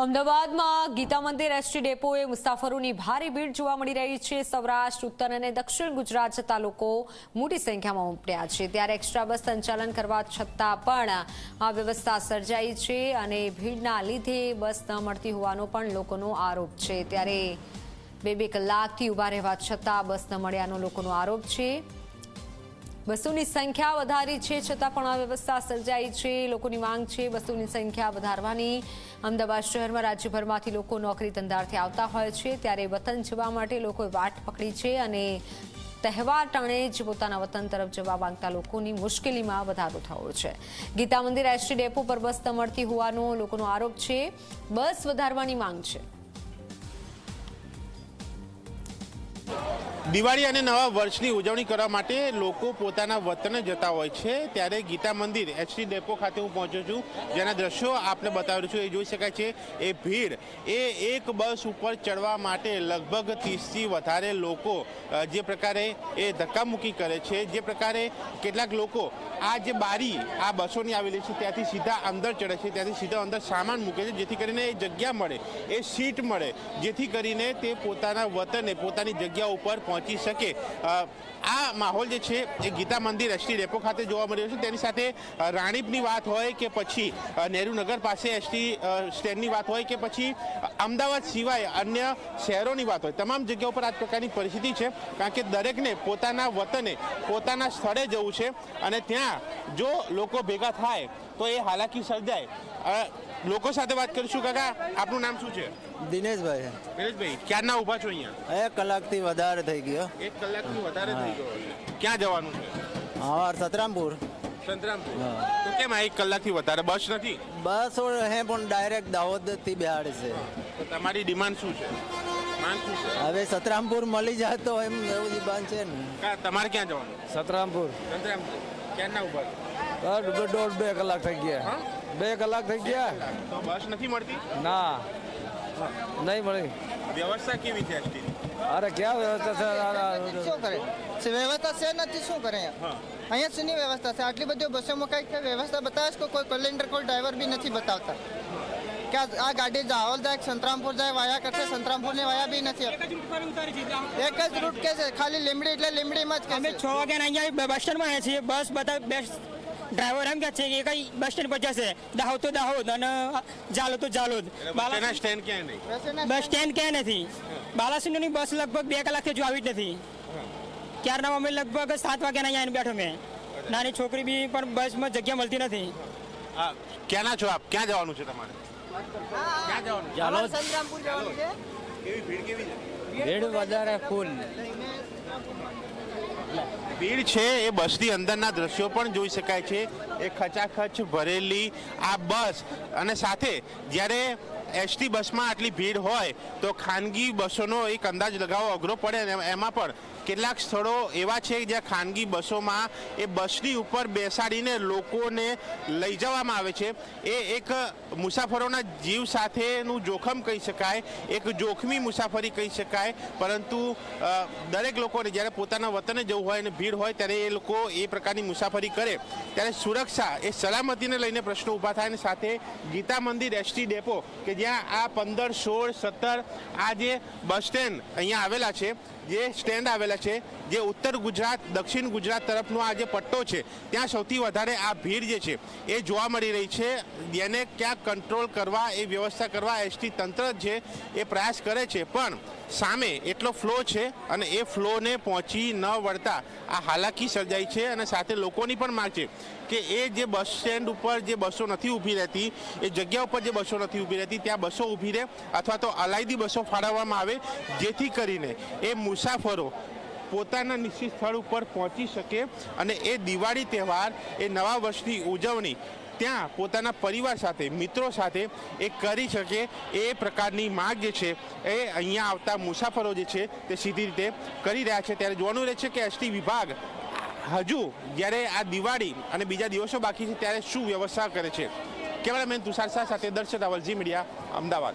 અમદાવાદમાં ગીતા મંદિર એસટી ડેપોએ મુસાફરોની ભારે ભીડ જોવા મળી રહી છે। સૌરાષ્ટ્ર, ઉત્તર અને દક્ષિણ ગુજરાત જતા લોકો મોટી સંખ્યામાં ઉમટ્યા છે, ત્યારે એક્સ્ટ્રા બસ સંચાલન કરવા છતાં પણ આ વ્યવસ્થા સર્જાઈ છે અને ભીડના લીધે બસ ન મળતી હોવાનો પણ લોકોનો આરોપ છે। ત્યારે બે કલાકથી ઊભા રહેવા છતાં બસ ન મળ્યાનો લોકોનો આરોપ છે। બસોની સંખ્યા વધારી છે છતાં પણ આ વ્યવસ્થા સર્જાઈ છે। લોકોની માંગ છે બસોની સંખ્યા વધારવાની। અમદાવાદ શહેરમાં રાજ્યભરમાંથી લોકો નોકરી ધંધાર્થે આવતા હોય છે, ત્યારે વતન જવા માટે લોકોએ વાટ પકડી છે અને તહેવાર ટાણે જ પોતાના વતન તરફ જવા માંગતા લોકોની મુશ્કેલીમાં વધારો થયો છે। ગીતા મંદિર એસટી ડેપો પર બસ ન મળતી હોવાનો લોકોનો આરોપ છે। બસ વધારવાની માંગ છે। દિવાળી અને નવા વર્ષની ઉજવણી કરવા માટે લોકો પોતાના વતને જતા હોય છે, ત્યારે ગીતા મંદિર એસટી ડેપો ખાતે હું પહોંચ્યો છું, જેના દ્રશ્યો આપને બતાવ્યું છું। એ જોઈ શકાય છે એ ભીડ એ એક બસ ઉપર ચડવા માટે લગભગ 30થી વધારે લોકો જે પ્રકારે એ ધક્કામુક્કી કરે છે, જે પ્રકારે કેટલાક લોકો આ જે બારી આ બસોની આવેલી છે ત્યાંથી સીધા અંદર ચડે છે, ત્યાંથી સીધા અંદર સામાન મૂકે છે, જેથી કરીને એ જગ્યા મળે, એ સીટ મળે, જેથી કરીને તે પોતાના વતને પોતાની જગ્યા ઉપર પહોંચી શકે। આ માહોલ જે છે એ ગીતા મંદિર એસટી ડેપો ખાતે જોવા મળ્યો છે। તેની સાથે રાણીપની વાત હોય કે પછી નહેરુનગર પાસે એસટી સ્ટેન્ડની વાત હોય કે પછી અમદાવાદ સિવાય અન્ય શહેરોની વાત હોય, તમામ જગ્યાઓ પર આ પ્રકારની પરિસ્થિતિ છે, કારણ કે દરેકને પોતાના વતને પોતાના સ્થળે જવું છે અને ત્યાં જો લોકો ભેગા થાય તો એ હાલાકી સર્જાય। લોકો સાથે વાત કરીશું। કાકા, આપનું નામ શું છે? દિનેશભાઈ। દિનેશભાઈ, ક્યારના ઊભા છો અહીંયા? 1 કલાકથી વધારે થઈ ગયો। 1 કલાકથી વધારે થઈ ગયો। ક્યાં જવાનું છે? હા, સતરામપુર। સંતરામપુર। તો કેમ આ 1 કલાકથી વધારે બસ નથી? બસ હે પણ ડાયરેક્ટ દાહોદથી બિહાડ છે। તો તમારી ડિમાન્ડ શું છે? માંગ શું છે? હવે સતરામપુર મળી જાય તો એમ એવું ડિમાન્ડ છે ને। તમારે ક્યાં જવાનું? સતરામપુર। સંતરામપુર। ક્યારના ઊભા છો? 2 કલાક થઈ ગયા। 2 કલાક થઈ ગયા। તો બસ નથી મળતી? ના, નહીં મળી। વ્યવસ્થા કેવી છે એસટી? અરે ક્યાં વ્યવસ્થા છે? શું કરે? વ્યવસ્થા છે નથી, શું કરે? અહીંયા શેની વ્યવસ્થા છે? આટલી બધી બસોમાં કઈ વ્યવસ્થા બતાવે છે? કોઈ કેલેન્ડર, કોઈ ડ્રાઈવર બી નથી બતાવતા કે આ ગાડી દાહોદ જાય, સંતરામપુર જાય, વાયા કરશે, સંતરામપુર ને વાયા બી નથી। એક જ રૂટ કે છે, ખાલી લીમડી એટલે લીમડીમાં જ। અમે 6 વાગ્યા અહીંયા બસ સ્ટેન્ડમાં આવ્યા છીએ। બસ બધા બેસ્ટ ડ્રાઈવર એમ કે છે કે કઈ બસ સ્ટેન્ડ પર જશે, દાહોદ તો દાહોદ અને જાલોદ તો જાલોદ। બસના સ્ટેન્ડ ક્યાં નહીં? બસ સ્ટેન્ડ ક્યાં નથી? બાલાસિનોની બસ લગભગ 2 કલાકથી જો આવી જ નથી। ક્યારના અમે લગભગ 7 વાગ્યાના અહીંયા બેઠો મેં। નાની છોકરી બી પણ બસમાં જગ્યા મળતી નથી। ક્યાંના છો આપ? ક્યાં જવાનું છે તમારે? ક્યાં જવાનું? જાલોદ। સંતરામપુર જવાનું છે। કેવી ભીડ કેવી છે? ભીડ વધારે ફૂલ। ભીડ છે એ બસની અંદરના દ્રશ્યો પણ જોઈ શકાય છે। એ ખચાખચ ભરેલી આ બસ, અને સાથે જ્યારે એસટી બસમાં આટલી ભીડ હોય તો ખાનગી બસોનો એક અંદાજ લગાવવો અઘરો પડે, અને એમાં પણ કેટલાક સ્થળો એવા છે જ્યાં ખાનગી બસોમાં એ બસની ઉપર બેસાડીને લોકોને લઈ જવામાં આવે છે। એ એક મુસાફરોના જીવ સાથેનું જોખમ કહી શકાય, એક જોખમી મુસાફરી કહી શકાય। પરંતુ દરેક લોકોને જ્યારે પોતાના વતને જવું હોય અને ભીડ હોય ત્યારે એ લોકો એ પ્રકારની મુસાફરી કરે ત્યારે સુરક્ષા એ સલામતીને લઈને પ્રશ્નો ઊભા થાય। અને સાથે ગીતા મંદિર એસટી ડેપો કે જ્યાં આ 15, 16, 17 આ જે બસ સ્ટેન્ડ અહીંયા આવેલા છે, જે સ્ટેન્ડ આવેલા છે, જે ઉત્તર ગુજરાત દક્ષિણ ગુજરાત તરફનો આ જે પટ્ટો છે, ત્યાં સૌથી વધારે આ ભીડ જે છે એ જોવા મળી રહી છે, જેને ક્યાંક કંટ્રોલ કરવા, એ વ્યવસ્થા કરવા એસટી તંત્ર છે એ પ્રયાસ કરે છે, પણ સામે એટલો ફ્લો છે અને એ ફ્લોને પહોંચી ન વળતા આ હાલાકી સર્જાઈ છે। અને સાથે લોકોની પણ માંગ છે કે એ જે બસ સ્ટેન્ડ ઉપર જે બસો નથી ઊભી રહેતી, એ જગ્યા ઉપર જે બસો નથી ઊભી રહેતી, ત્યાં બસો ઊભી રહે અથવા તો અલાયદી બસો ફાળવવામાં આવે, જેથી કરીને એ મુસાફરો પોતાના નિશ્ચિત સ્થળ ઉપર પહોંચી શકે અને એ દિવાળી તહેવાર, એ નવા વર્ષની ઉજવણી ત્યાં પોતાના પરિવાર સાથે, મિત્રો સાથે એ કરી શકે। એ પ્રકારની માંગ જે છે એ અહીંયા આવતા મુસાફરો જે છે તે સીધી રીતે કરી રહ્યા છે। ત્યારે જોવાનું રહે છે કે એસટી વિભાગ હજુ જ્યારે આ દિવાળી અને બીજા દિવસો બાકી છે ત્યારે શું વ્યવસ્થા કરે છે। કેમેરામેન તુષાર શાહ સાથે દર્શક રાવલ, ઝી મીડિયા, અમદાવાદ।